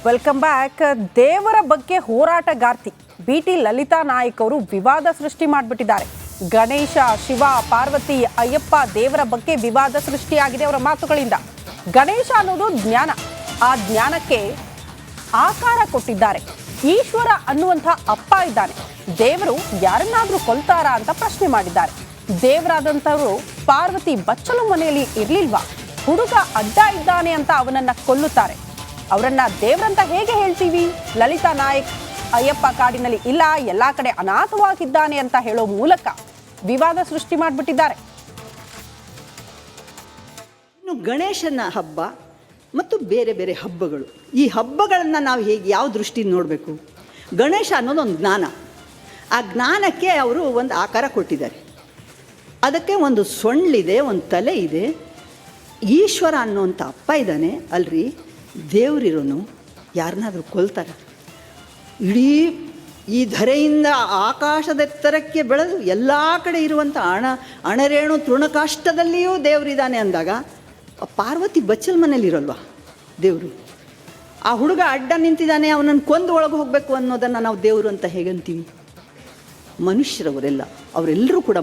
Welcome back. ದೇವರ ಬಗ್ಗೆ ಹೋರಾಟಗಾರ್ತಿ BT Lalitha Nayak ಅವರು ವಿವಾದ ಸೃಷ್ಟಿ ಮಾಡಿಬಿಟ್ಟಿದ್ದಾರೆ. ಗಣೇಶ, ಶಿವ, ಪಾರ್ವತಿ, ಅಯ್ಯಪ್ಪ ದೇವರ ಬಗ್ಗೆ ವಿವಾದ ಸೃಷ್ಟಿಯಾಗಿದೆ ಅವರ ಮಾತುಗಳಿಂದ. ಗಣೇಶ ಅನ್ನೋದು ಜ್ಞಾನ, ಆ ಜ್ಞಾನಕ್ಕೆ ಆಕಾರ ಕೊಟ್ಟಿದ್ದಾರೆ. ಈಶ್ವರ ಅನ್ನುವಂಥ ಅಪ್ಪ ಇದ್ದಾನೆ, ದೇವರು ಯಾರನ್ನಾದ್ರೂ ಕೊಲ್ತಾರಾ ಅಂತ ಪ್ರಶ್ನೆ ಮಾಡಿದ್ದಾರೆ. ದೇವರಾದಂಥವರು ಪಾರ್ವತಿ ಬಚ್ಚಲು ಮನೆಯಲ್ಲಿ ಇರ್ಲಿಲ್ವಾ? ಹುಡುಗ ಅಡ್ಡ ಇದ್ದಾನೆ ಅಂತ ಅವನನ್ನ ಕೊಲ್ಲುತ್ತಾರೆ. ಅವರನ್ನ ದೇವರಂತ ಹೇಗೆ ಹೇಳ್ತೀವಿ? ಲಲಿತಾ ನಾಯಕ್ ಅಯ್ಯಪ್ಪ ಕಾಡಿನಲ್ಲಿ ಇಲ್ಲ, ಎಲ್ಲಾ ಕಡೆ ಅನಾಥವಾಗಿದ್ದಾನೆ ಅಂತ ಹೇಳೋ ಮೂಲಕ ವಿವಾದ ಸೃಷ್ಟಿ ಮಾಡಿಬಿಟ್ಟಿದ್ದಾರೆ. ಇನ್ನು ಗಣೇಶನ ಹಬ್ಬ ಮತ್ತು ಬೇರೆ ಬೇರೆ ಹಬ್ಬಗಳು, ಈ ಹಬ್ಬಗಳನ್ನು ನಾವು ಹೇಗೆ ಯಾವ ದೃಷ್ಟಿಯಿಂದ ನೋಡಬೇಕು? ಗಣೇಶ ಅನ್ನೋದು ಒಂದು ಜ್ಞಾನ, ಆ ಜ್ಞಾನಕ್ಕೆ ಅವರು ಒಂದು ಆಕಾರ ಕೊಟ್ಟಿದ್ದಾರೆ. ಅದಕ್ಕೆ ಒಂದು ಸೊಳ್ಳಿದೆ, ಒಂದು ತಲೆ ಇದೆ. ಈಶ್ವರ ಅನ್ನೋಂಥ ಅಪ್ಪ ಇದ್ದಾನೆ ಅಲ್ರಿ, ದೇವರಿರೋನು ಯಾರನ್ನಾದರೂ ಕೊಲ್ತಾರೆ? ಇಡೀ ಈ ಧರೆಯಿಂದ ಆಕಾಶದೆತ್ತರಕ್ಕೆ ಬೆಳೆದು ಎಲ್ಲ ಕಡೆ ಇರುವಂಥ ಅಣರೇಣು ತೃಣಕಾಷ್ಟದಲ್ಲಿಯೂ ದೇವರಿದ್ದಾನೆ ಅಂದಾಗ ಪಾರ್ವತಿ ಬಚ್ಚಲ್ ಮನೇಲಿರೋಲ್ವಾ ದೇವರು? ಆ ಹುಡುಗ ಅಡ್ಡ ನಿಂತಿದ್ದಾನೆ, ಅವನನ್ನು ಕೊಂದು ಒಳಗೆ ಹೋಗಬೇಕು ಅನ್ನೋದನ್ನು ನಾವು ದೇವರು ಅಂತ ಹೇಗಂತೀವಿ? ಮನುಷ್ಯರವರೆಲ್ಲ, ಅವರೆಲ್ಲರೂ ಕೂಡ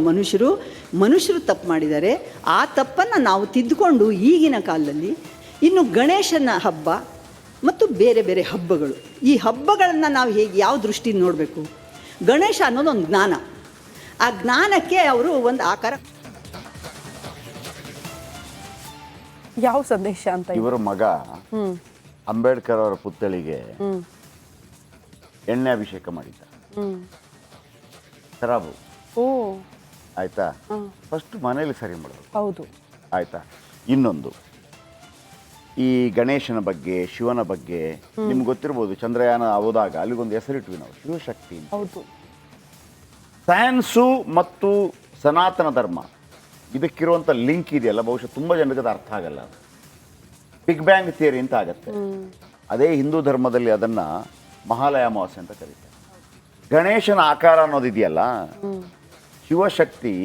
ಮನುಷ್ಯರು ತಪ್ಪು ಮಾಡಿದ್ದಾರೆ. ಆ ತಪ್ಪನ್ನು ನಾವು ತಿದ್ದುಕೊಂಡು ಈಗಿನ ಕಾಲದಲ್ಲಿ ಇನ್ನು ಗಣೇಶನ ಹಬ್ಬ ಮತ್ತು ಬೇರೆ ಬೇರೆ ಹಬ್ಬಗಳು, ಈ ಹಬ್ಬಗಳನ್ನು ನಾವು ಹೇಗೆ ಯಾವ ದೃಷ್ಟಿಯಿಂದ ನೋಡಬೇಕು? ಗಣೇಶ ಅನ್ನೋದು ಒಂದು ಜ್ಞಾನ, ಆ ಜ್ಞಾನಕ್ಕೆ ಅವರು ಒಂದು ಆಕಾರ. ಯಾವ ಸಂದೇಶ ಅಂತ? ಇವರ ಮಗ ಅಂಬೇಡ್ಕರ್ ಅವರ ಪುತ್ಥಳಿಗೆ ಎಣ್ಣೆ ಅಭಿಷೇಕ ಮಾಡಿದ್ದ. ಖರಾಬು ಆಯ್ತಾ? ಫಸ್ಟ್ ಮನೇಲಿ ಸರಿ ಮಾಡೋದು. ಹೌದು, ಆಯ್ತಾ? ಇನ್ನೊಂದು, ಈ ಗಣೇಶನ ಬಗ್ಗೆ, ಶಿವನ ಬಗ್ಗೆ ನಿಮ್ಗೆ ಗೊತ್ತಿರ್ಬೋದು, ಚಂದ್ರಯಾನ ಹೋದಾಗ ಅಲ್ಲಿಗೊಂದು ಹೆಸರಿಟ್ವಿ ನಾವು, ಶಿವಶಕ್ತಿ. ಹೌದು. ಸೈನ್ಸು ಮತ್ತು ಸನಾತನ ಧರ್ಮ ಇದಕ್ಕಿರುವಂಥ ಲಿಂಕ್ ಇದೆಯಲ್ಲ, ಬಹುಶಃ ತುಂಬ ಜನರಿಗೆ ಅದು ಅರ್ಥ ಆಗಲ್ಲ. ಅದು ಬಿಗ್ ಬ್ಯಾಂಗ್ ಥಿಯರಿ ಅಂತ ಆಗತ್ತೆ. ಅದೇ ಹಿಂದೂ ಧರ್ಮದಲ್ಲಿ ಅದನ್ನು ಮಹಾಲಯ ಅಮಾವಾಸ್ಯೆ ಅಂತ ಕರೀತಾರೆ. ಗಣೇಶನ ಆಕಾರ ಅನ್ನೋದಿದೆಯಲ್ಲ, ಶಿವಶಕ್ತಿ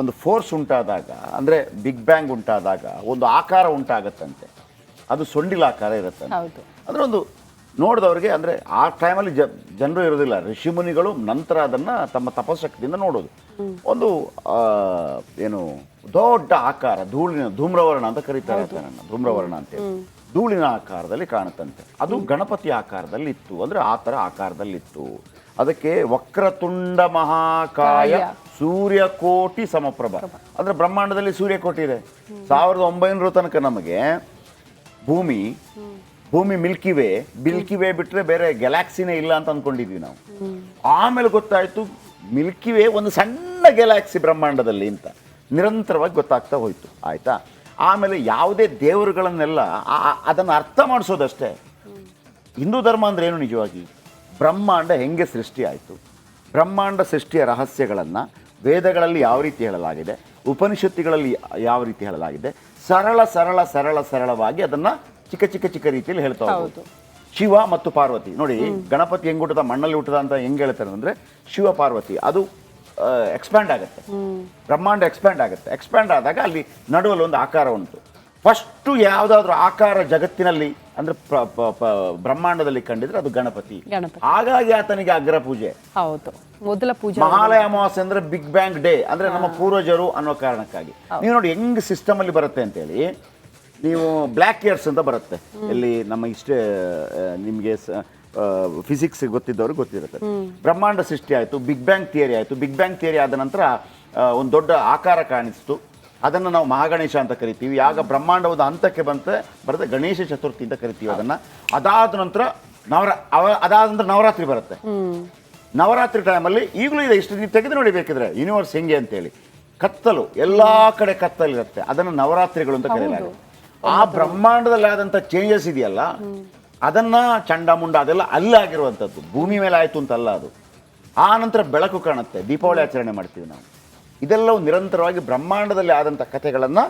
ಒಂದು ಫೋರ್ಸ್ ಉಂಟಾದಾಗ, ಅಂದರೆ ಬಿಗ್ ಬ್ಯಾಂಗ್ ಉಂಟಾದಾಗ ಒಂದು ಆಕಾರ ಉಂಟಾಗತ್ತಂತೆ. ಅದು ಸೊಂಡಿಲ ಆಕಾರ ಇರುತ್ತೆ. ಅಂದರೆ ಒಂದು ನೋಡಿದವ್ರಿಗೆ, ಅಂದರೆ ಆ ಟೈಮಲ್ಲಿ ಜನರು ಇರೋದಿಲ್ಲ, ಋಷಿಮುನಿಗಳು ನಂತರ ಅದನ್ನು ತಮ್ಮ ತಪಶಕ್ತಿಯಿಂದ ನೋಡೋದು. ಒಂದು ಏನು ದೊಡ್ಡ ಆಕಾರ, ಧೂಮ್ರವರ್ಣ ಅಂತ ಕರೀತಾರೆ, ಧೂಮ್ರವರ್ಣ ಅಂತೇಳಿ, ಧೂಳಿನ ಆಕಾರದಲ್ಲಿ ಕಾಣುತ್ತಂತೆ. ಅದು ಗಣಪತಿ ಆಕಾರದಲ್ಲಿ ಇತ್ತು, ಅಂದರೆ ಆ ಥರ ಆಕಾರದಲ್ಲಿತ್ತು. ಅದಕ್ಕೆ ವಕ್ರತುಂಡ ಮಹಾಕಾಯ ಸೂರ್ಯಕೋಟಿ ಸಮಪ್ರಭ, ಅಂದರೆ ಬ್ರಹ್ಮಾಂಡದಲ್ಲಿ ಸೂರ್ಯಕೋಟಿ ಇದೆ. 1900 ತನಕ ನಮಗೆ ಭೂಮಿ ಮಿಲ್ಕಿ ವೇ ಬಿಟ್ಟರೆ ಬೇರೆ ಗ್ಯಾಲಾಕ್ಸಿನೇ ಇಲ್ಲ ಅಂತ ಅಂದ್ಕೊಂಡಿದ್ವಿ ನಾವು. ಆಮೇಲೆ ಗೊತ್ತಾಯಿತು ಮಿಲ್ಕಿ ವೇ ಒಂದು ಸಣ್ಣ ಗ್ಯಾಲಾಕ್ಸಿ ಬ್ರಹ್ಮಾಂಡದಲ್ಲಿ ಅಂತ ನಿರಂತರವಾಗಿ ಗೊತ್ತಾಗ್ತಾ ಹೋಯಿತು. ಆಯಿತಾ? ಆಮೇಲೆ ಯಾವುದೇ ದೇವರುಗಳನ್ನೆಲ್ಲ ಅದನ್ನು ಅರ್ಥ ಮಾಡಿಸೋದಷ್ಟೇ. ಹಿಂದೂ ಧರ್ಮ ಅಂದರೆ ಏನು? ನಿಜವಾಗಿ ಬ್ರಹ್ಮಾಂಡ ಹೆಂಗೆ ಸೃಷ್ಟಿ ಆಯಿತು, ಬ್ರಹ್ಮಾಂಡ ಸೃಷ್ಟಿಯ ರಹಸ್ಯಗಳನ್ನು ವೇದಗಳಲ್ಲಿ ಯಾವ ರೀತಿ ಹೇಳಲಾಗಿದೆ, ಉಪನಿಷತ್ತುಗಳಲ್ಲಿ ಯಾವ ರೀತಿ ಹೇಳಲಾಗಿದೆ, ಸರಳವಾಗಿ ಅದನ್ನು ಚಿಕ್ಕ ರೀತಿಯಲ್ಲಿ ಹೇಳ್ತಾ ಹೋಗ್ಬೋದು. ಶಿವ ಮತ್ತು ಪಾರ್ವತಿ ನೋಡಿ, ಗಣಪತಿ ಹೆಂಗೆ ಹುಟ್ಟದ, ಮಣ್ಣಲ್ಲಿ ಹುಟ್ಟದ ಅಂತ ಹೆಂಗೆ ಹೇಳ್ತಾರೆ ಅಂದರೆ, ಶಿವ ಪಾರ್ವತಿ ಅದು ಎಕ್ಸ್ಪ್ಯಾಂಡ್ ಆಗುತ್ತೆ, ಬ್ರಹ್ಮಾಂಡ ಎಕ್ಸ್ಪ್ಯಾಂಡ್ ಆದಾಗ ಅಲ್ಲಿ ನಡುವಲ್ಲಿ ಒಂದು ಆಕಾರ ಉಂಟು. ಫಸ್ಟು ಯಾವುದಾದ್ರೂ ಆಕಾರ ಜಗತ್ತಿನಲ್ಲಿ ಅಂದರೆ ಬ್ರಹ್ಮಾಂಡದಲ್ಲಿ ಕಂಡಿದ್ರೆ ಅದು ಗಣಪತಿ. ಹಾಗಾಗಿ ಆತನಿಗೆ ಅಗ್ರ ಪೂಜೆ. ಹೌದು, ಮೊದಲ ಪೂಜೆ. ಮಹಾಲಯ ಅಮಾವಾಸ್ಯೆ ಅಂದ್ರೆ ಬಿಗ್ ಬ್ಯಾಂಗ್ ಡೇ, ಅಂದ್ರೆ ನಮ್ಮ ಪೂರ್ವಜರು ಅನ್ನೋ ಕಾರಣಕ್ಕಾಗಿ. ನೀವು ನೋಡಿ ಹೆಂಗ್ ಸಿಸ್ಟಮ್ ಅಲ್ಲಿ ಬರುತ್ತೆ ಅಂತೇಳಿ, ನೀವು ಬ್ಲ್ಯಾಕ್ ಇಯರ್ಸ್ ಅಂತ ಬರುತ್ತೆ, ಇಲ್ಲಿ ನಮ್ಮ ನಿಮಗೆ ಫಿಸಿಕ್ಸ್ ಗೊತ್ತಿದ್ದವ್ರಿಗೆ ಗೊತ್ತಿರುತ್ತೆ. ಬ್ರಹ್ಮಾಂಡ ಸೃಷ್ಟಿ ಆಯಿತು, ಬಿಗ್ ಬ್ಯಾಂಗ್ ಥಿಯರಿ ಆಯಿತು. ಬಿಗ್ ಬ್ಯಾಂಗ್ ಥಿಯರಿ ಆದ ನಂತರ ಒಂದು ದೊಡ್ಡ ಆಕಾರ ಕಾಣಿಸ್ತು, ಅದನ್ನು ನಾವು ಮಹಾಗಣೇಶ ಅಂತ ಕರಿತೀವಿ. ಆಗ ಬ್ರಹ್ಮಾಂಡ ಒಂದು ಹಂತಕ್ಕೆ ಬರುತ್ತೆ ಗಣೇಶ ಚತುರ್ಥಿ ಅಂತ ಕರಿತೀವಿ ಅದನ್ನು. ಅದಾದ ನಂತರ ನವರಾತ್ರಿ ಬರುತ್ತೆ. ನವರಾತ್ರಿ ಟೈಮಲ್ಲಿ ಈಗಲೂ ಇದೆ, ಇಷ್ಟು ನೀವು ತೆಗೆದು ನೋಡಿ ಬೇಕಿದ್ರೆ ಯೂನಿವರ್ಸ್ ಹೆಂಗೆ ಅಂತೇಳಿ. ಕತ್ತಲು, ಎಲ್ಲ ಕಡೆ ಕತ್ತಲಿರುತ್ತೆ, ಅದನ್ನು ನವರಾತ್ರಿಗಳು ಅಂತ ಕರೆಯಲಾಗುತ್ತೆ. ಆ ಬ್ರಹ್ಮಾಂಡದಲ್ಲಿ ಆದಂಥ ಚೇಂಜಸ್ ಇದೆಯಲ್ಲ, ಅದನ್ನು ಚಂಡಮುಂಡ ಅದೆಲ್ಲ ಅಲ್ಲಾಗಿರುವಂಥದ್ದು, ಭೂಮಿ ಮೇಲೆ ಆಯಿತು ಅಂತಲ್ಲ ಅದು. ಆ ನಂತರ ಬೆಳಕು ಕಾಣುತ್ತೆ, ದೀಪಾವಳಿ ಆಚರಣೆ ಮಾಡ್ತೀವಿ ನಾವು. ಇದೆಲ್ಲವೂ ನಿರಂತರವಾಗಿ ಬ್ರಹ್ಮಾಂಡದಲ್ಲಿ ಆದಂಥ ಕಥೆಗಳನ್ನು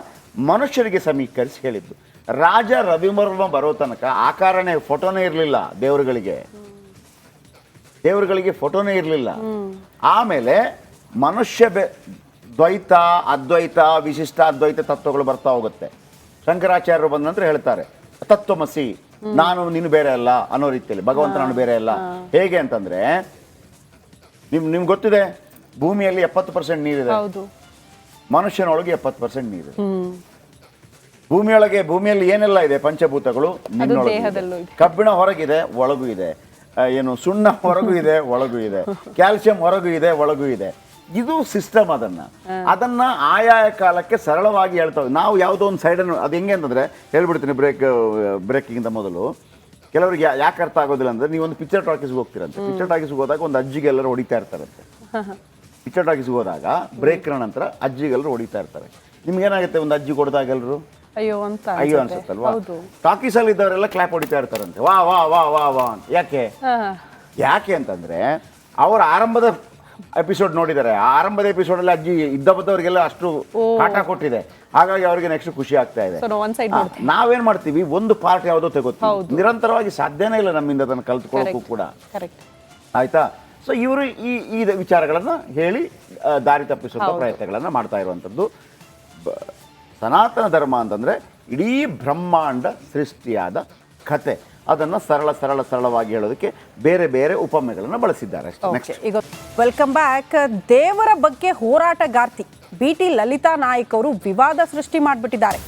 ಮನುಷ್ಯರಿಗೆ ಸಮೀಕರಿಸಿ ಹೇಳಿದ್ದು. ರಾಜ ರವಿವರ್ಮ ಬರೋ ತನಕ ಆಕಾರನೇ, ಫೋಟೋನೇ ಇರಲಿಲ್ಲ ದೇವರುಗಳಿಗೆ ಫೋಟೋನೇ ಇರಲಿಲ್ಲ. ಆಮೇಲೆ ಮನುಷ್ಯ ದ್ವೈತ, ಅದ್ವೈತ, ವಿಶಿಷ್ಟ ಅದ್ವೈತ ತತ್ವಗಳು ಬರ್ತಾ ಹೋಗುತ್ತೆ. ಶಂಕರಾಚಾರ್ಯರು ಬಂದ ನಂತರ ಹೇಳ್ತಾರೆ ತತ್ವಮಸಿ, ನಾನು ನೀನು ಬೇರೆ ಅಲ್ಲ ಅನ್ನೋ ರೀತಿಯಲ್ಲಿ ಭಗವಂತ ನಾನು ಬೇರೆ ಅಲ್ಲ. ಹೇಗೆ ಅಂತಂದ್ರೆ ನಿಮ್ಗೆ ಗೊತ್ತಿದೆ ಭೂಮಿಯಲ್ಲಿ 70% ನೀರಿದೆ, ಹೌದು. ಮನುಷ್ಯನೊಳಗೆ 70% ನೀರಿದೆ. ಭೂಮಿಯಲ್ಲಿ ಏನೆಲ್ಲ ಇದೆ ಪಂಚಭೂತಗಳು ನಿನ್ನೊಳಗೆ ದೇಹದಲ್ಲೂ ಇದೆ. ಕಬ್ಬಿಣ ಹೊರಗಿದೆ ಒಳಗೂ ಇದೆ, ಏನು ಸುಣ್ಣ ಹೊರಗೂ ಇದೆ ಒಳಗೂ ಇದೆ, ಕ್ಯಾಲ್ಸಿಯಂ ಹೊರಗೂ ಇದೆ ಒಳಗೂ ಇದೆ. ಇದು ಸಿಸ್ಟಮ್. ಅದನ್ನ ಆಯಾ ಕಾಲಕ್ಕೆ ಸರಳವಾಗಿ ಹೇಳ್ತಾವೆ. ನಾವು ಯಾವುದೋ ಒಂದು ಸೈಡನ್ನು ಅದು ಹೆಂಗೆ ಅಂತಂದ್ರೆ ಹೇಳ್ಬಿಡ್ತೀನಿ ಬ್ರೇಕಿಂಗಿಂತ ಮೊದಲು ಕೆಲವರಿಗೆ ಯಾಕೆ ಅರ್ಥ ಆಗೋದಿಲ್ಲ ಅಂದ್ರೆ ನೀವೊಂದು ಪಿಕ್ಚರ್ ಟಾಕೀಸ್ಗೆ ಹೋಗ್ತೀರಂತೆ. ಪಿಕ್ಚರ್ ಟಾಕೀಸ್ಗೆ ಹೋದಾಗ ಒಂದು ಅಜ್ಜಿಗೆ ಎಲ್ಲರೂ ಹೊಡಿತಾ ಇರ್ತಾರಂತೆ. ಪಿಕ್ಚರ್ ಟಾಕೀಸ್ಗೆ ಹೋದಾಗ ಬ್ರೇಕ್ನ ನಂತರ ಅಜ್ಜಿಗೆಲ್ಲರೂ ಹೊಡಿತಾ ಇರ್ತಾರೆ. ನಿಮ್ಗೇನಾಗುತ್ತೆ ಒಂದು ಅಜ್ಜಿ ಕೊಡ್ದಾಗ ಎಲ್ಲರೂ ಅಯ್ಯೋ ಅನ್ಸುತ್ತಲ್ವಾ? ಟಾಕೀಸಲ್ಲಿ ಇದ್ದವರೆಲ್ಲ ಕ್ಲಾಪ್ ಹೊಡಿತಾ ಇರ್ತಾರಂತೆ, ವಾ ವಾ ವಾ ವಾ ವಾ ಅಂತ. ಯಾಕೆ ಅಂತಂದ್ರೆ ಅವರ ಆರಂಭದ ಎಪಿಸೋಡ್ ನೋಡಿದ್ದಾರೆ. ಆ ಆರಂಭದ ಎಪಿಸೋಡ್ ಅಲ್ಲಿ ಅಜ್ಜಿ ಇದ್ದವರಿಗೆಲ್ಲ ಅಷ್ಟು ಕಾಟ ಕೊಟ್ಟಿದೆ, ಹಾಗಾಗಿ ಅವರಿಗೆ ನೆಕ್ಸ್ಟ್ ಖುಷಿ ಆಗ್ತಾ ಇದೆ. ನಾವೇನ್ ಮಾಡ್ತೀವಿ, ಒಂದು ಪಾರ್ಟ್ ಯಾವುದೋ ತಗೋತೀವಿ, ನಿರಂತರವಾಗಿ ಸಾಧ್ಯನೇ ಇಲ್ಲ ನಮ್ಮಿಂದ ಅದನ್ನು ಕಲ್ತ್ಕೊಳ್ಳೋಕ್ಕೂ ಕೂಡ. ಆಯ್ತಾ? ಸೊ ಇವರು ಈ ವಿಚಾರಗಳನ್ನ ಹೇಳಿ ದಾರಿ ತಪ್ಪಿಸುವ ಪ್ರಯತ್ನಗಳನ್ನ ಮಾಡ್ತಾ ಇರುವಂಥದ್ದು. ಸನಾತನ ಧರ್ಮ ಅಂತಂದ್ರೆ ಇಡೀ ಬ್ರಹ್ಮಾಂಡ ಸೃಷ್ಟಿಯಾದ ಕತೆ. ಅದನ್ನು ಸರಳವಾಗಿ ಹೇಳೋದಕ್ಕೆ ಬೇರೆ ಬೇರೆ ಉಪಮೆಗಳನ್ನು ಬಳಸಿದ್ದಾರೆ. ಈಗ ವೆಲ್ಕಮ್ ಬ್ಯಾಕ್. ದೇವರ ಬಗ್ಗೆ ಹೋರಾಟಗಾರ್ತಿ BT ಲಲಿತಾ ನಾಯಕ್ ಅವರು ವಿವಾದ ಸೃಷ್ಟಿ ಮಾಡಿಬಿಟ್ಟಿದ್ದಾರೆ.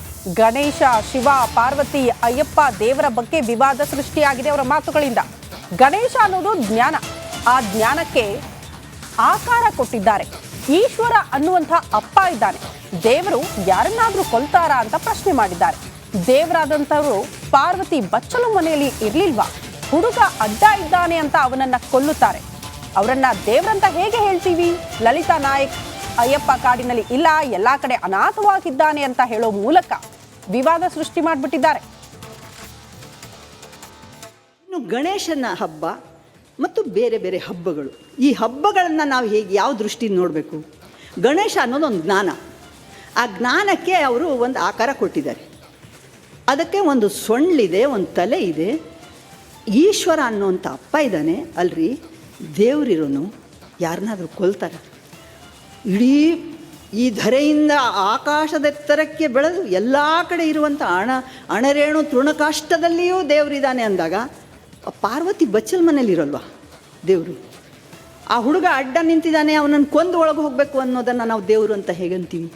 ಗಣೇಶ, ಶಿವ, ಪಾರ್ವತಿ, ಅಯ್ಯಪ್ಪ ದೇವರ ಬಗ್ಗೆ ವಿವಾದ ಸೃಷ್ಟಿಯಾಗಿದೆ ಅವರ ಮಾತುಗಳಿಂದ. ಗಣೇಶ ಅನ್ನೋದು ಜ್ಞಾನ, ಆ ಜ್ಞಾನಕ್ಕೆ ಆಕಾರ ಕೊಟ್ಟಿದ್ದಾರೆ. ಈಶ್ವರ ಅನ್ನುವಂಥ ಅಪ್ಪ ಇದ್ದಾನೆ, ದೇವರು ಯಾರನ್ನಾದ್ರೂ ಕೊಲ್ತಾರಾ ಅಂತ ಪ್ರಶ್ನೆ ಮಾಡಿದ್ದಾರೆ. ದೇವರಾದಂಥವರು ಪಾರ್ವತಿ ಬಚ್ಚಲು ಮನೆಯಲ್ಲಿ ಇರ್ಲಿಲ್ವಾ? ಹುಡುಗ ಅಡ್ಡ ಇದ್ದಾನೆ ಅಂತ ಅವನನ್ನ ಕೊಲ್ಲುತ್ತಾರೆ. ಅವರನ್ನ ದೇವರಂತ ಹೇಗೆ ಹೇಳ್ತೀವಿ? ಲಲಿತಾ ನಾಯಕ್ ಅಯ್ಯಪ್ಪ ಕಾಡಿನಲ್ಲಿ ಇಲ್ಲ, ಎಲ್ಲಾ ಕಡೆ ಅನಾಥವಾಗಿದ್ದಾನೆ ಅಂತ ಹೇಳೋ ಮೂಲಕ ವಿವಾದ ಸೃಷ್ಟಿ ಮಾಡಿಬಿಟ್ಟಿದ್ದಾರೆ. ಇನ್ನು ಗಣೇಶನ ಹಬ್ಬ ಮತ್ತು ಬೇರೆ ಬೇರೆ ಹಬ್ಬಗಳು, ಈ ಹಬ್ಬಗಳನ್ನು ನಾವು ಹೇಗೆ ಯಾವ ದೃಷ್ಟಿಯಿಂದ ನೋಡಬೇಕು? ಗಣೇಶ ಅನ್ನೋದು ಒಂದು ಜ್ಞಾನ. ಆ ಜ್ಞಾನಕ್ಕೆ ಅವರು ಒಂದು ಆಕಾರ ಕೊಟ್ಟಿದ್ದಾರೆ. ಅದಕ್ಕೆ ಒಂದು ಸೊಳ್ಳಿದೆ, ಒಂದು ತಲೆ ಇದೆ. ಈಶ್ವರ ಅನ್ನೋಂಥ ಅಪ್ಪ ಇದ್ದಾನೆ ಅಲ್ರಿ. ದೇವರಿರೋನು ಯಾರನ್ನಾದರೂ ಕೊಲ್ತಾರೆ? ಇಡೀ ಈ ಧರೆಯಿಂದ ಆಕಾಶದೆತ್ತರಕ್ಕೆ ಬೆಳೆದು ಎಲ್ಲ ಕಡೆ ಇರುವಂಥ ಅಣರೇಣು ತೃಣಕಾಷ್ಟದಲ್ಲಿಯೂ ದೇವರಿದ್ದಾನೆ ಅಂದಾಗ ಪಾರ್ವತಿ ಬಚ್ಚಲ್ ಮನೇಲಿರೋಲ್ವಾ ದೇವರು? ಆ ಹುಡುಗ ಅಡ್ಡ ನಿಂತಿದ್ದಾನೆ, ಅವನನ್ನು ಕೊಂದು ಒಳಗೆ ಹೋಗಬೇಕು ಅನ್ನೋದನ್ನು ನಾವು ದೇವರು ಅಂತ ಹೇಗಂತೀವಿ?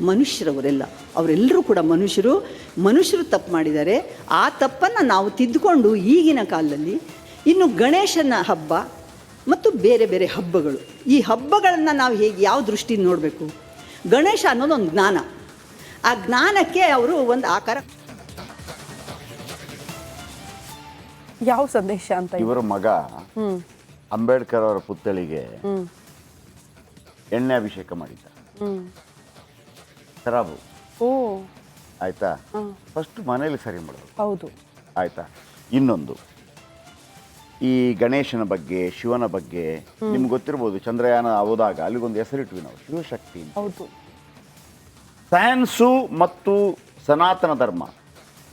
ಮನುಷ್ಯರವರೆಲ್ಲ, ಅವರೆಲ್ಲರೂ ಕೂಡ ಮನುಷ್ಯರು ತಪ್ಪು ಮಾಡಿದ್ದಾರೆ. ಆ ತಪ್ಪನ್ನು ನಾವು ತಿದ್ದುಕೊಂಡು ಈಗಿನ ಕಾಲದಲ್ಲಿ ಇನ್ನು ಗಣೇಶನ ಹಬ್ಬ ಮತ್ತು ಬೇರೆ ಬೇರೆ ಹಬ್ಬಗಳು, ಈ ಹಬ್ಬಗಳನ್ನು ನಾವು ಹೇಗೆ ಯಾವ ದೃಷ್ಟಿಯಿಂದ ನೋಡಬೇಕು? ಗಣೇಶ ಅನ್ನೋದು ಒಂದು ಜ್ಞಾನ. ಆ ಜ್ಞಾನಕ್ಕೆ ಅವರು ಒಂದು ಆಕಾರ. ಯಾವ ಸಂದೇಶ ಅಂತ? ಇವರ ಮಗ ಅಂಬೇಡ್ಕರ್ ಅವರ ಪುತ್ಥಳಿಗೆ ಎಣ್ಣೆ ಅಭಿಷೇಕ ಮಾಡಿದ್ದ. ಖರಾಬು ಆಯ್ತಾ? ಫಸ್ಟ್ ಮನೇಲಿ ಸರಿ ಮಾಡೋದು. ಹೌದು. ಆಯ್ತಾ? ಇನ್ನೊಂದು, ಈ ಗಣೇಶನ ಬಗ್ಗೆ, ಶಿವನ ಬಗ್ಗೆ ನಿಮ್ಗೆ ಗೊತ್ತಿರ್ಬೋದು. ಚಂದ್ರಯಾನ ಹೋದಾಗ ಅಲ್ಲಿಗೊಂದು ಹೆಸರಿಟ್ವಿ ನಾವು, ಶಿವಶಕ್ತಿ. ಹೌದು. ಸೈನ್ಸು ಮತ್ತು ಸನಾತನ ಧರ್ಮ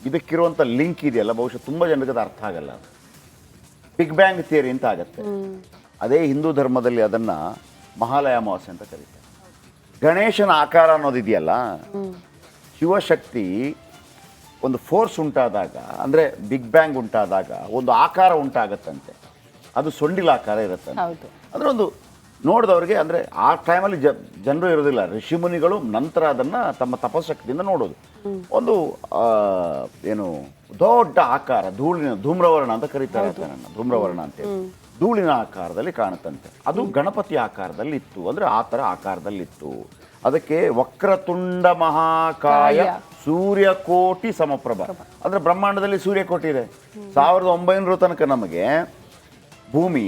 ಇದಕ್ಕಿರುವಂಥ ಲಿಂಕ್ ಇದೆಯಲ್ಲ, ಬಹುಶಃ ತುಂಬ ಜನರಿಗೆ ಅದು ಅರ್ಥ ಆಗಲ್ಲ. ಬಿಗ್ ಬ್ಯಾಂಗ್ ಥಿಯರಿ ಅಂತ ಆಗತ್ತೆ. ಅದೇ ಹಿಂದೂ ಧರ್ಮದಲ್ಲಿ ಅದನ್ನು ಮಹಾಲಯ ಅಮಾವಾಸ್ಯೆ ಅಂತ ಕರೀತಾರೆ. ಗಣೇಶನ ಆಕಾರ ಅನ್ನೋದಿದೆಯಲ್ಲ, ಶಿವಶಕ್ತಿ ಒಂದು ಫೋರ್ಸ್ ಉಂಟಾದಾಗ, ಅಂದರೆ ಬಿಗ್ ಬ್ಯಾಂಗ್ ಉಂಟಾದಾಗ ಒಂದು ಆಕಾರ ಉಂಟಾಗತ್ತಂತೆ. ಅದು ಸೊಂಡಿಲ ಆಕಾರ ಇರುತ್ತಂತೆ. ಅಂದರೆ ಒಂದು ನೋಡಿದವ್ರಿಗೆ, ಅಂದರೆ ಆ ಟೈಮಲ್ಲಿ ಜನರು ಇರೋದಿಲ್ಲ, ಋಷಿಮುನಿಗಳು ನಂತರ ಅದನ್ನು ತಮ್ಮ ತಪಶಕ್ತಿಯಿಂದ ನೋಡೋದು. ಒಂದು ಏನು ದೊಡ್ಡ ಆಕಾರ, ಧೂಮ್ರವರ್ಣ ಅಂತ ಕರೀತಾರೆ, ಧೂಮ್ರವರ್ಣ ಅಂತೇಳಿ, ಧೂಳಿನ ಆಕಾರದಲ್ಲಿ ಕಾಣುತ್ತಂತೆ. ಅದು ಗಣಪತಿ ಆಕಾರದಲ್ಲಿ ಇತ್ತು, ಅಂದರೆ ಆ ಥರ ಆಕಾರದಲ್ಲಿತ್ತು. ಅದಕ್ಕೆ ವಕ್ರತುಂಡ ಮಹಾಕಾಯ ಸೂರ್ಯಕೋಟಿ ಸಮಪ್ರಭ, ಅಂದರೆ ಬ್ರಹ್ಮಾಂಡದಲ್ಲಿ ಸೂರ್ಯಕೋಟಿ ಇದೆ. 1900 ತನಕ ನಮಗೆ ಭೂಮಿ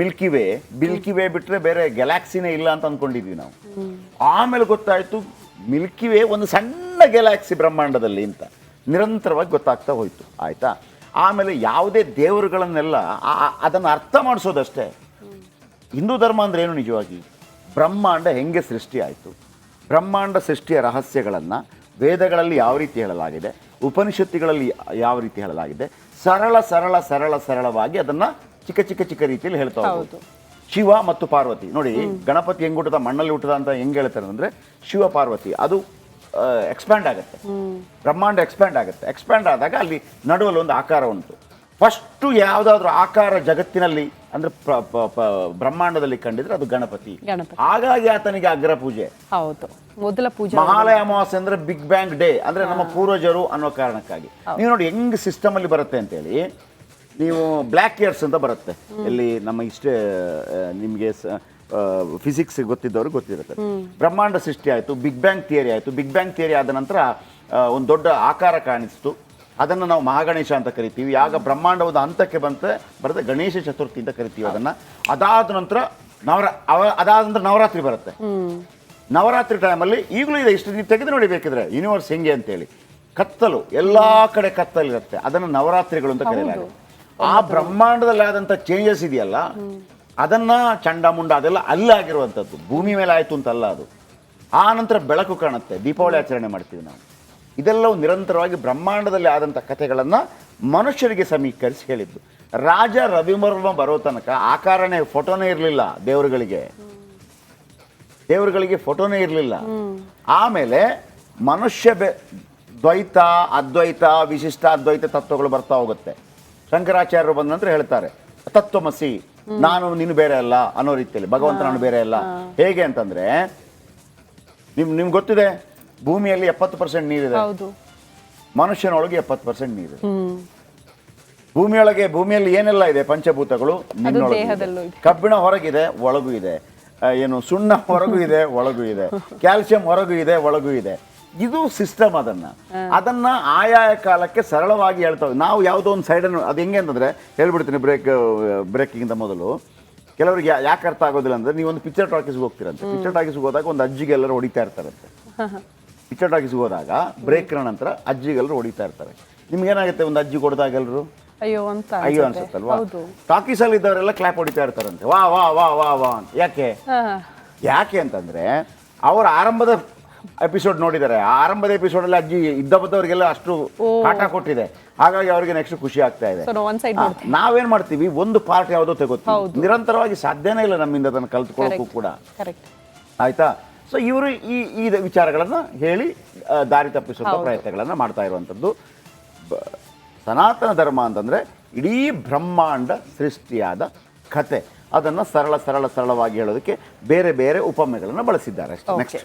ಮಿಲ್ಕಿ ವೇ ಬಿಟ್ಟರೆ ಬೇರೆ ಗ್ಯಾಲಾಕ್ಸಿನೇ ಇಲ್ಲ ಅಂತ ಅಂದ್ಕೊಂಡಿದ್ವಿ ನಾವು. ಆಮೇಲೆ ಗೊತ್ತಾಯಿತು ಮಿಲ್ಕಿ ವೇ ಒಂದು ಸಣ್ಣ ಗ್ಯಾಲಾಕ್ಸಿ ಬ್ರಹ್ಮಾಂಡದಲ್ಲಿ ಅಂತ ನಿರಂತರವಾಗಿ ಗೊತ್ತಾಗ್ತಾ ಹೋಯಿತು. ಆಯಿತಾ? ಆಮೇಲೆ ಯಾವುದೇ ದೇವರುಗಳನ್ನೆಲ್ಲ ಅದನ್ನು ಅರ್ಥ ಮಾಡಿಸೋದಷ್ಟೇ. ಹಿಂದೂ ಧರ್ಮ ಅಂದರೆ ಏನು? ನಿಜವಾಗಿ ಬ್ರಹ್ಮಾಂಡ ಹೆಂಗೆ ಸೃಷ್ಟಿ ಆಯಿತು, ಬ್ರಹ್ಮಾಂಡ ಸೃಷ್ಟಿಯ ರಹಸ್ಯಗಳನ್ನು ವೇದಗಳಲ್ಲಿ ಯಾವ ರೀತಿ ಹೇಳಲಾಗಿದೆ, ಉಪನಿಷತ್ತುಗಳಲ್ಲಿ ಯಾವ ರೀತಿ ಹೇಳಲಾಗಿದೆ, ಸರಳವಾಗಿ ಅದನ್ನು ಚಿಕ್ಕ ರೀತಿಯಲ್ಲಿ ಹೇಳ್ತಾ ಹೋಗ್ಬೋದು. ಶಿವ ಮತ್ತು ಪಾರ್ವತಿ ನೋಡಿ, ಗಣಪತಿ ಹೆಂಗೆ ಹುಟ್ಟದ, ಮಣ್ಣಲ್ಲಿ ಹುಟ್ಟದ ಅಂತ ಹೆಂಗೆ ಹೇಳ್ತಾರೆ ಅಂದರೆ ಶಿವ ಪಾರ್ವತಿ. ಅದು ಎಕ್ಸ್ಪ್ಯಾಂಡ್ ಆಗುತ್ತೆ, ಬ್ರಹ್ಮಾಂಡ ಎಕ್ಸ್ಪ್ಯಾಂಡ್ ಆಗುತ್ತೆ. ಎಕ್ಸ್ಪ್ಯಾಂಡ್ ಆದಾಗ ಅಲ್ಲಿ ನಡುವಲ್ಲಿ ಒಂದು ಆಕಾರ ಉಂಟು. ಫಸ್ಟು ಯಾವುದಾದ್ರೂ ಆಕಾರ ಜಗತ್ತಿನಲ್ಲಿ ಅಂದರೆ ಬ್ರಹ್ಮಾಂಡದಲ್ಲಿ ಕಂಡಿದ್ರೆ ಅದು ಗಣಪತಿ. ಹಾಗಾಗಿ ಆತನಿಗೆ ಅಗ್ರ ಪೂಜೆ. ಹೌದು, ಮೊದಲ ಪೂಜೆ. ಮಹಾಲಯ ಅಮಾವಾಸ್ಯೆ ಅಂದ್ರೆ ಬಿಗ್ ಬ್ಯಾಂಗ್ ಡೇ, ಅಂದ್ರೆ ನಮ್ಮ ಪೂರ್ವಜರು ಅನ್ನೋ ಕಾರಣಕ್ಕಾಗಿ. ನೀವು ನೋಡಿ ಹೆಂಗ್ ಸಿಸ್ಟಮ್ ಅಲ್ಲಿ ಬರುತ್ತೆ ಅಂತೇಳಿ, ನೀವು ಬ್ಲ್ಯಾಕ್ ಇಯರ್ಸ್ ಅಂತ ಬರುತ್ತೆ ಇಲ್ಲಿ ನಮ್ಮ ನಿಮಗೆ ಫಿಸಿಕ್ಸ್ ಗೊತ್ತಿದ್ದವರು ಗೊತ್ತಿರುತ್ತೆ. ಬ್ರಹ್ಮಾಂಡ ಸೃಷ್ಟಿ ಆಯಿತು, ಬಿಗ್ ಬ್ಯಾಂಗ್ ಥಿಯರಿ ಆಯಿತು. ಬಿಗ್ ಬ್ಯಾಂಗ್ ಥಿಯರಿ ಆದ ನಂತರ ಒಂದು ದೊಡ್ಡ ಆಕಾರ ಕಾಣಿಸ್ತು, ಅದನ್ನು ನಾವು ಮಹಾಗಣೇಶ ಅಂತ ಕರಿತೀವಿ. ಆಗ ಬ್ರಹ್ಮಾಂಡವಾದ ಹಂತಕ್ಕೆ ಬರುತ್ತೆ ಗಣೇಶ ಚತುರ್ಥಿ ಅಂತ ಕರಿತೀವಿ ಅದನ್ನು. ಅದಾದ ನಂತರ ನವರಾತ್ರಿ ಬರುತ್ತೆ. ನವರಾತ್ರಿ ಟೈಮಲ್ಲಿ ಈಗಲೂ ಇದೆ, ಇಷ್ಟು ನೀವು ತೆಗೆದು ನೋಡಿ ಬೇಕಿದ್ರೆ ಯೂನಿವರ್ಸ್ ಹೆಂಗೆ ಅಂತೇಳಿ. ಕತ್ತಲು, ಎಲ್ಲ ಕಡೆ ಕತ್ತಲಿರುತ್ತೆ, ಅದನ್ನು ನವರಾತ್ರಿಗಳು ಅಂತ ಕರೆಯಲಾಗುತ್ತೆ. ಆ ಬ್ರಹ್ಮಾಂಡದಲ್ಲಿ ಆದಂಥ ಚೇಂಜಸ್ ಇದೆಯಲ್ಲ, ಅದನ್ನು ಚಂಡಮುಂಡ ಅದೆಲ್ಲ ಅಲ್ಲಾಗಿರುವಂಥದ್ದು, ಭೂಮಿ ಮೇಲೆ ಆಯಿತು ಅಂತಲ್ಲ ಅದು. ಆ ನಂತರ ಬೆಳಕು ಕಾಣುತ್ತೆ, ದೀಪಾವಳಿ ಆಚರಣೆ ಮಾಡ್ತೀವಿ ನಾವು. ಇದೆಲ್ಲವೂ ನಿರಂತರವಾಗಿ ಬ್ರಹ್ಮಾಂಡದಲ್ಲಿ ಆದಂಥ ಕಥೆಗಳನ್ನು ಮನುಷ್ಯರಿಗೆ ಸಮೀಕರಿಸಿ ಹೇಳಿದ್ದು. ರಾಜ ರವಿವರ್ಮ ಬರೋ ತನಕ ಆಕಾರನೇ ಫೋಟೋನೇ ಇರಲಿಲ್ಲ ದೇವರುಗಳಿಗೆ ಫೋಟೋನೇ ಇರಲಿಲ್ಲ. ಆಮೇಲೆ ಮನುಷ್ಯ ದ್ವೈತ, ಅದ್ವೈತ, ವಿಶಿಷ್ಟ ಅದ್ವೈತ ತತ್ವಗಳು ಬರ್ತಾ ಹೋಗುತ್ತೆ. ಶಂಕರಾಚಾರ್ಯರು ಬಂದ ನಂತರ ಹೇಳ್ತಾರೆ ತತ್ವಮಸಿ, ನಾನು ನೀನು ಬೇರೆ ಅಲ್ಲ ಅನ್ನೋ ರೀತಿಯಲ್ಲಿ, ಭಗವಂತ ನಾನು ಬೇರೆ ಅಲ್ಲ. ಹೇಗೆ ಅಂತಂದ್ರೆ ನಿಮ್ಗೆ ಗೊತ್ತಿದೆ, ಭೂಮಿಯಲ್ಲಿ 70% ನೀರಿದೆ, ಮನುಷ್ಯನೊಳಗೆ 70% ನೀರಿದೆ. ಭೂಮಿಯಲ್ಲಿ ಏನೆಲ್ಲ ಇದೆ, ಪಂಚಭೂತಗಳು ನಿನ್ನೊಳಗೆ. ಕಬ್ಬಿಣ ಹೊರಗಿದೆ, ಒಳಗೂ ಇದೆ. ಏನು ಸುಣ್ಣ ಹೊರಗೂ ಇದೆ, ಒಳಗೂ ಇದೆ. ಕ್ಯಾಲ್ಸಿಯಂ ಹೊರಗೂ ಇದೆ, ಒಳಗೂ ಇದೆ. ಇದು ಸಿಸ್ಟಮ್. ಅದನ್ನ ಆಯಾಯ ಕಾಲಕ್ಕೆ ಸರಳವಾಗಿ ಹೇಳ್ತವೆ. ನಾವು ಯಾವುದೋ ಒಂದು ಸೈಡನ್ನು, ಅದು ಹೆಂಗೆ ಅಂತಂದ್ರೆ ಹೇಳ್ಬಿಡ್ತೀನಿ, ಬ್ರೇಕಿಂಗಿಂತ ಮೊದಲು ಕೆಲವರಿಗೆ ಯಾಕೆ ಅರ್ಥ ಆಗೋದಿಲ್ಲ ಅಂದ್ರೆ, ನೀವೊಂದು ಪಿಕ್ಚರ್ ಟಾಕೀಸ್ಗೆ ಹೋಗ್ತೀರಂತೆ. ಪಿಕ್ಚರ್ ಟಾಕೀಸ್ಗೆ ಹೋದಾಗ ಒಂದು ಅಜ್ಜಿಗೆ ಎಲ್ಲರೂ ಹೊಡಿತಾ ಇರ್ತಾರಂತೆ. ಪಿಕ್ಚರ್ ಟಾಕೀಸ್ಗೆ ಹೋದಾಗ ಬ್ರೇಕ್ನ ನಂತರ ಅಜ್ಜಿಗೆಲ್ಲರೂ ಹೊಡಿತಾ ಇರ್ತಾರೆ. ನಿಮ್ಗೇನಾಗುತ್ತೆ, ಒಂದು ಅಜ್ಜಿ ಹೊಡೆದಾಗ ಎಲ್ಲರೂ ಅಯ್ಯೋ ಅನ್ಸುತ್ತಲ್ವಾ? ಟಾಕೀಸಲ್ಲಿ ಇದ್ದವರೆಲ್ಲ ಕ್ಲಾಪ್ ಹೊಡಿತಾ ಇರ್ತಾರಂತೆ, ವಾ ವಾ ವಾ ವಾ ವಾ ಅಂತ. ಯಾಕೆ ಅಂತಂದ್ರೆ ಅವರ ಆರಂಭದ ಎಪಿಸೋಡ್ ನೋಡಿದ್ದಾರೆ. ಆ ಆರಂಭದ ಎಪಿಸೋಡಲ್ಲಿ ಅಜ್ಜಿ ಇದ್ದವರಿಗೆಲ್ಲ ಅಷ್ಟು ಕಾಟ ಕೊಟ್ಟಿದೆ, ಹಾಗಾಗಿ ಅವರಿಗೆ ನೆಕ್ಸ್ಟ್ ಖುಷಿ ಆಗ್ತಾ ಇದೆ. ನಾವೇನ್ ಮಾಡ್ತೀವಿ, ಒಂದು ಪಾರ್ಟ್ ಯಾವುದೋ ತಗೋತೀವಿ, ನಿರಂತರವಾಗಿ ಸಾಧ್ಯನೇ ಇಲ್ಲ ನಮ್ಮಿಂದ ಅದನ್ನು ಕಲ್ತ್ಕೊಳ್ಳೋಕ್ಕೂ ಕೂಡ. ಆಯ್ತಾ? ಸೊ ಇವರು ಈ ವಿಚಾರಗಳನ್ನು ಹೇಳಿ ದಾರಿ ತಪ್ಪಿಸುವ ಪ್ರಯತ್ನಗಳನ್ನು ಮಾಡ್ತಾ ಇರುವಂಥದ್ದು. ಸನಾತನ ಧರ್ಮ ಅಂತಂದ್ರೆ ಇಡೀ ಬ್ರಹ್ಮಾಂಡ ಸೃಷ್ಟಿಯಾದ ಕತೆ. ಅದನ್ನು ಸರಳವಾಗಿ ಹೇಳೋದಕ್ಕೆ ಬೇರೆ ಬೇರೆ ಉಪಮೆಗಳನ್ನು ಬಳಸಿದ್ದಾರೆ. ನೆಕ್ಸ್ಟ್